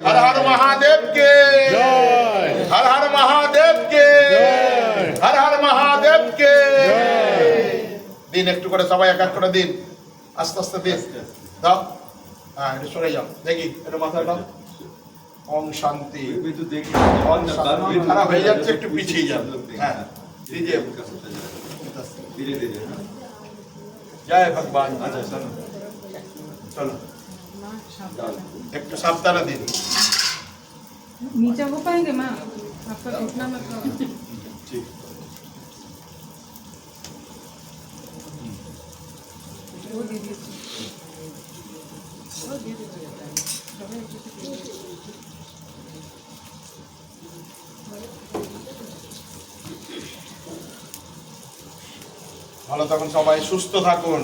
हर हर महादेव के জয় हर हर महादेव के জয় हर हर महादेव के दिन একটু করে সবাই এক এক করে দিন আস্তে আস্তে দিন দাও হ্যাঁ একটু সরে যাও দেখি একটু মাথা দাও ওম শান্তি ওম শান্তি খারাপ হয়ে যাচ্ছে একটু পিছিয়ে যান হ্যাঁ দিজিয়ে धीरे धीरे জয় ভগবান চলো একটু সাবধানে দিন नीचे हो पाएंगे माँ आपका घुटना मत ঠিক वो दे दीजिए वो दे दीजिए ভালো থাকুন সবাই সুস্থ থাকুন